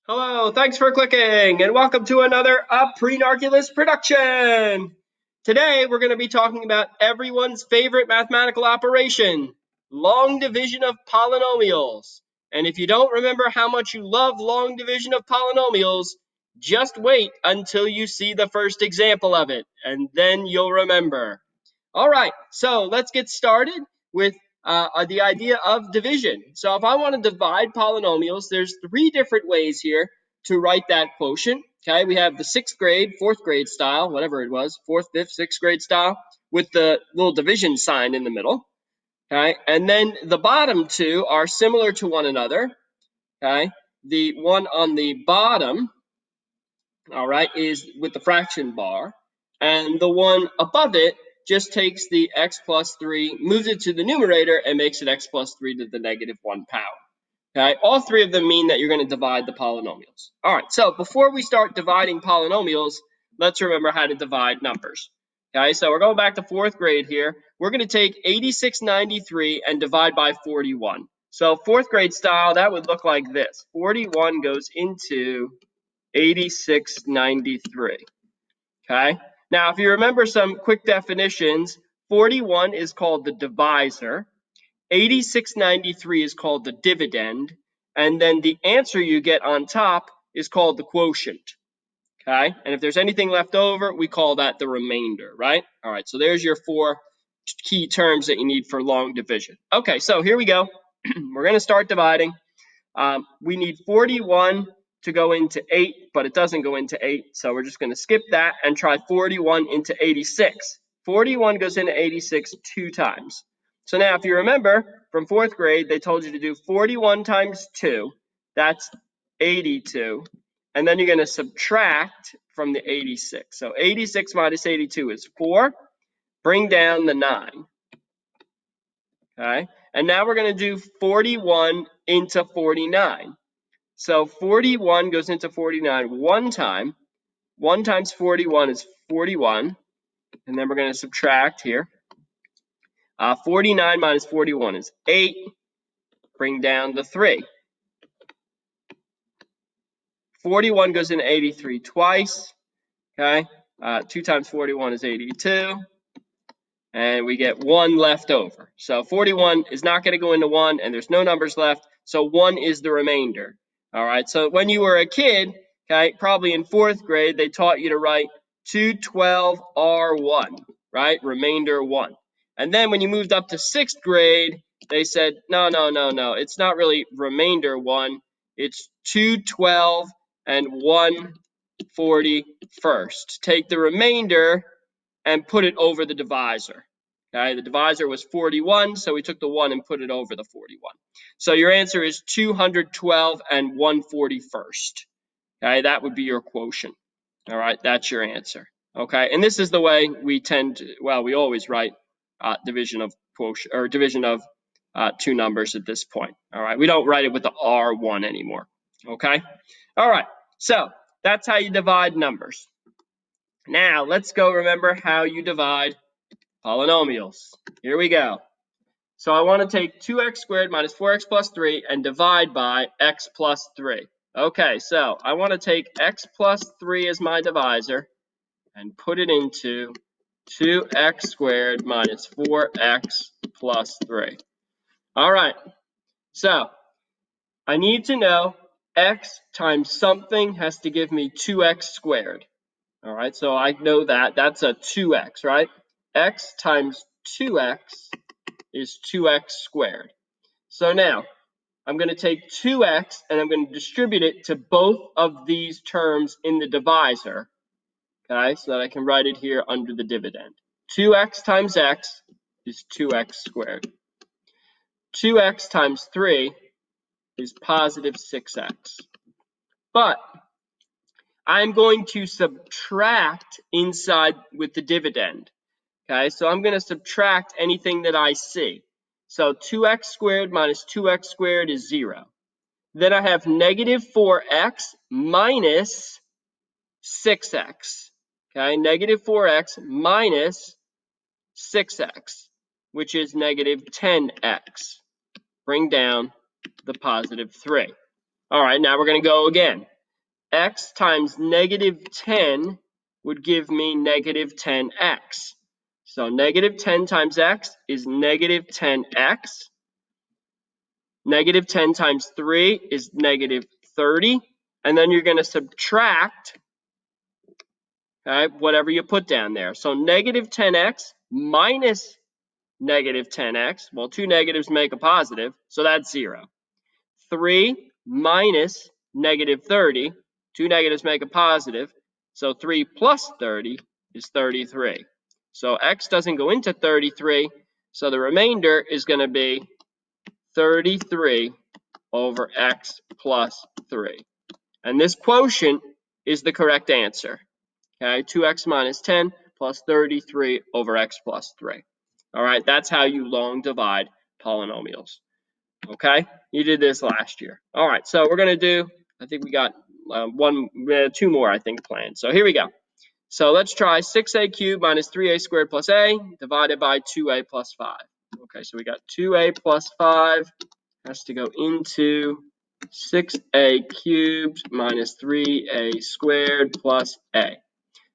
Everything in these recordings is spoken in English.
Hello, thanks for clicking, and welcome to another Prenarculus production. Today, we're going to be talking about everyone's favorite mathematical operation, long division of polynomials. And if you don't remember how much you love long division of polynomials, just wait until you see the first example of it, and then you'll remember. All right, so let's get started with the idea of division. So if I want to divide polynomials, there's three different ways here to write that quotient. Okay, we have the sixth grade, fourth grade style, whatever it was, fourth, fifth, sixth grade style, with the little division sign in the middle. Okay, and then the bottom two are similar to one another. Okay, the one on the bottom, all right, is with the fraction bar, and the one above it just takes the x plus 3, moves it to the numerator, and makes it x plus 3 to the negative 1 power. Okay, all three of them mean that you're going to divide the polynomials. All right, so before we start dividing polynomials, let's remember how to divide numbers. Okay, so we're going back to fourth grade here. We're going to take 8693 and divide by 41. So fourth grade style, that would look like this. 41 goes into 8693. Okay, now if you remember some quick definitions, 41 is called the divisor, 8693 is called the dividend, and then the answer you get on top is called the quotient. Okay, and if there's anything left over, we call that the remainder, right? All right, so there's your four key terms that you need for long division. Okay, so here we go. We're going to start dividing. We need 41 to go into 8, but it doesn't go into 8, so we're just going to skip that and try 41 into 86. 41 goes into 86 two times. So now if you remember from fourth grade, they told you to do 41 times 2. That's 82. And then you're going to subtract from the 86. So 86 minus 82 is 4. Bring down the 9. Okay, and now we're going to do 41 into 49. So 41 goes into 49 one time. 1 times 41 is 41. And then we're going to subtract here. 49 minus 41 is 8. Bring down the 3. 41 goes into 83 twice. Okay, 2 times 41 is 82. And we get 1 left over. So 41 is not going to go into 1, and there's no numbers left. So 1 is the remainder. All right, so when you were a kid, okay, probably in fourth grade, they taught you to write 212R1, right? Remainder 1. And then when you moved up to sixth grade, they said, no, it's not really remainder 1. It's 212 and 141st. Take the remainder and put it over the divisor. Okay, the divisor was 41, so we took the 1 and put it over the 41. So your answer is 212 and 141st. Okay, that would be your quotient. All right, that's your answer. Okay, and this is the way we tend to, well, we always write division of quotient or division of two numbers at this point. All right, we don't write it with the R1 anymore. Okay, all right, so that's how you divide numbers. Now, let's go remember how you divide polynomials. Here we go. So I want to take 2x squared minus 4x plus 3 and divide by x plus 3. Okay, so I want to take x plus 3 as my divisor and put it into 2x squared minus 4x plus 3. All right, so I need to know x times something has to give me 2x squared. All right, so I know that. That's a 2x, right? X times 2x is 2x squared. So now, I'm going to take 2x and I'm going to distribute it to both of these terms in the divisor, okay, so that I can write it here under the dividend. 2x times x is 2x squared. 2x times 3 is positive 6x. But I'm going to subtract inside with the dividend. Okay, so I'm going to subtract anything that I see. So 2x squared minus 2x squared is 0. Then I have negative 4x minus 6x. Okay, negative 4x minus 6x, which is negative 10x. Bring down the positive 3. All right, now we're going to go again. x times negative 10 would give me negative 10x. So negative 10 times x is negative 10x. Negative 10 times 3 is negative 30. And then you're going to subtract, okay, whatever you put down there. So negative 10x minus negative 10x. Well, two negatives make a positive, so that's 0. 3 minus negative 30. Two negatives make a positive, so 3 plus 30 is 33. So x doesn't go into 33, so the remainder is going to be 33 over x plus 3. And this quotient is the correct answer. Okay, 2x minus 10 plus 33 over x plus 3. All right, that's how you long divide polynomials. Okay, you did this last year. All right, so we're going to do, I think we got two more, I think, planned. So here we go. So let's try 6a cubed minus 3a squared plus a divided by 2a plus 5. Okay, so we got 2a plus 5 has to go into 6a cubed minus 3a squared plus a.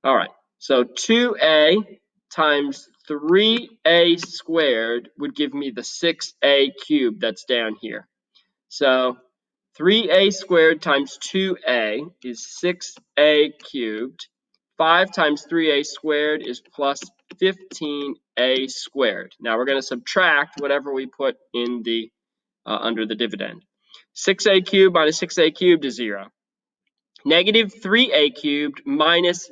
All right, so 2a times 3a squared would give me the 6a cubed that's down here. So 3a squared times 2a is 6a cubed. 5 times 3a squared is plus 15a squared. Now we're going to subtract whatever we put in the under the dividend. 6a cubed minus 6a cubed is 0. Negative 3a cubed minus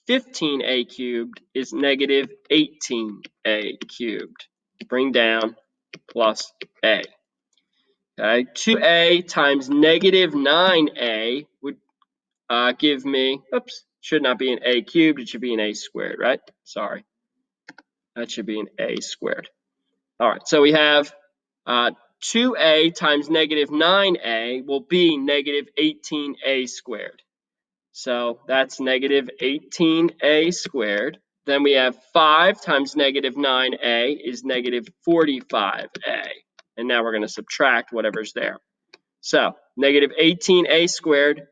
15a cubed is negative 18a cubed. Bring down plus a. Okay, 2a times negative 9a would give me, oops, should not be an a cubed, it should be an a squared, right? Sorry, that should be an a squared. All right, so we have 2a times negative 9a will be negative 18a squared. So that's negative 18a squared. Then we have 5 times negative 9a is negative 45a. And now we're going to subtract whatever's there. So negative 18a squared,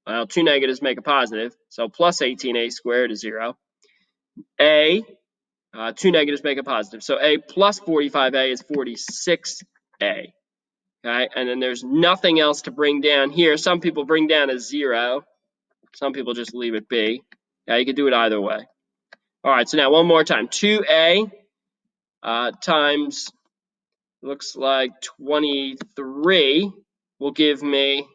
well, two negatives make a positive. So plus 18a squared is 0. A, two negatives make a positive. So a plus 45a is 46a. Okay, and then there's nothing else to bring down here. Some people bring down a 0. Some people just leave it be. Yeah, you can do it either way. All right, so now one more time. 2a times, looks like 23 will give me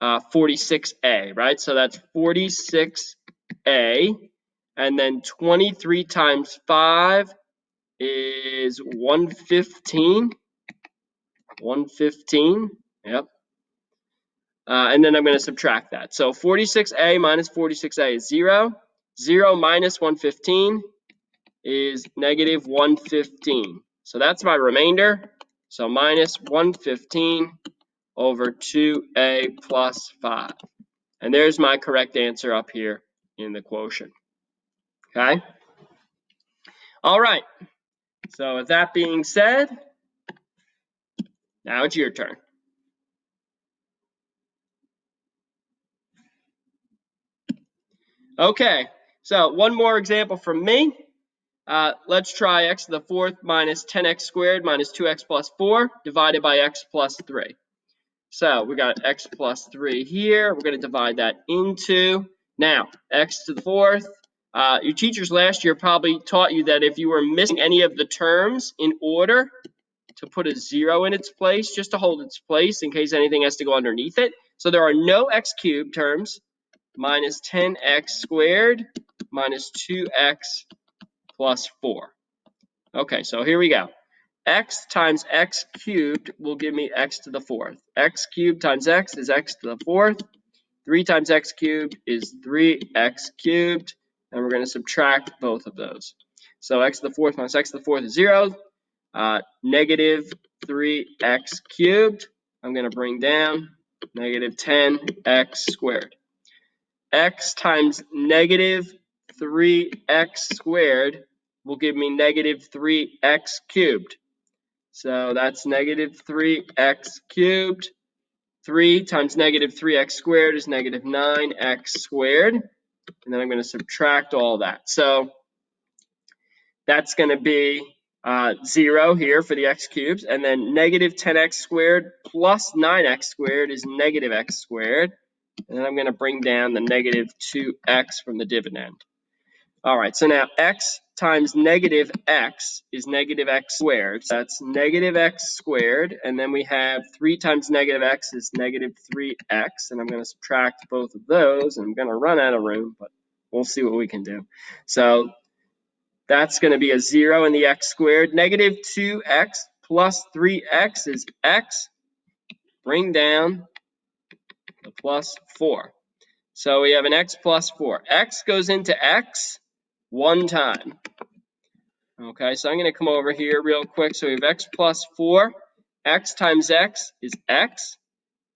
46a, right? So that's 46a. And then 23 times 5 is 115. 115, yep. And then I'm going to subtract that. So 46a minus 46a is 0. 0 minus 115 is negative 115. So that's my remainder. So minus 115 over 2a plus 5. And there's my correct answer up here in the quotient. Okay? All right. So with that being said, now it's your turn. Okay, so one more example from me. Let's try x to the fourth minus 10x squared minus 2x plus 4 divided by x plus 3. So we got x plus 3 here. We're going to divide that into, now, x to the fourth. Your teachers last year probably taught you that if you were missing any of the terms in order, to put a 0 in its place, just to hold its place in case anything has to go underneath it. So there are no x cubed terms. Minus 10x squared minus 2x plus 4. Okay, so here we go. X times x cubed will give me x to the fourth. X cubed times x is x to the fourth. 3 times x cubed is 3x cubed. And we're going to subtract both of those. So x to the fourth minus x to the fourth is 0. Negative 3x cubed. I'm going to bring down negative 10x squared. X times negative 3x squared will give me negative 3x cubed. So that's negative 3x cubed. 3 times negative 3x squared is negative 9x squared. And then I'm going to subtract all that. So that's going to be 0 here for the x cubes. And then negative 10x squared plus 9x squared is negative x squared. And then I'm going to bring down the negative 2x from the dividend. All right, so now x times negative x is negative x squared. So that's negative x squared. And then we have 3 times negative x is negative 3x. And I'm going to subtract both of those. And I'm going to run out of room, but we'll see what we can do. So that's going to be a 0 in the x squared. Negative 2x plus 3x is x. Bring down the plus 4. So we have an x plus 4. X goes into x one time. Okay, so I'm going to come over here real quick. So we have x plus 4. X times x is x.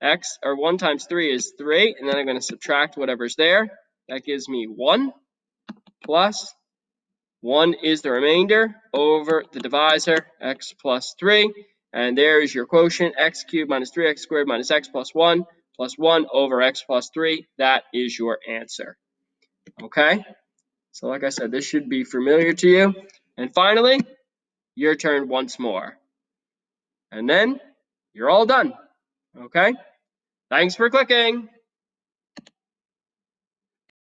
X, or 1 times 3 is 3. And then I'm going to subtract whatever's there. That gives me 1 plus 1 is the remainder over the divisor, x plus 3. And there is your quotient, x cubed minus 3x squared minus x plus 1 over x plus 3. That is your answer. Okay? So like I said, this should be familiar to you. And finally, your turn once more. And then you're all done. Okay? Thanks for clicking.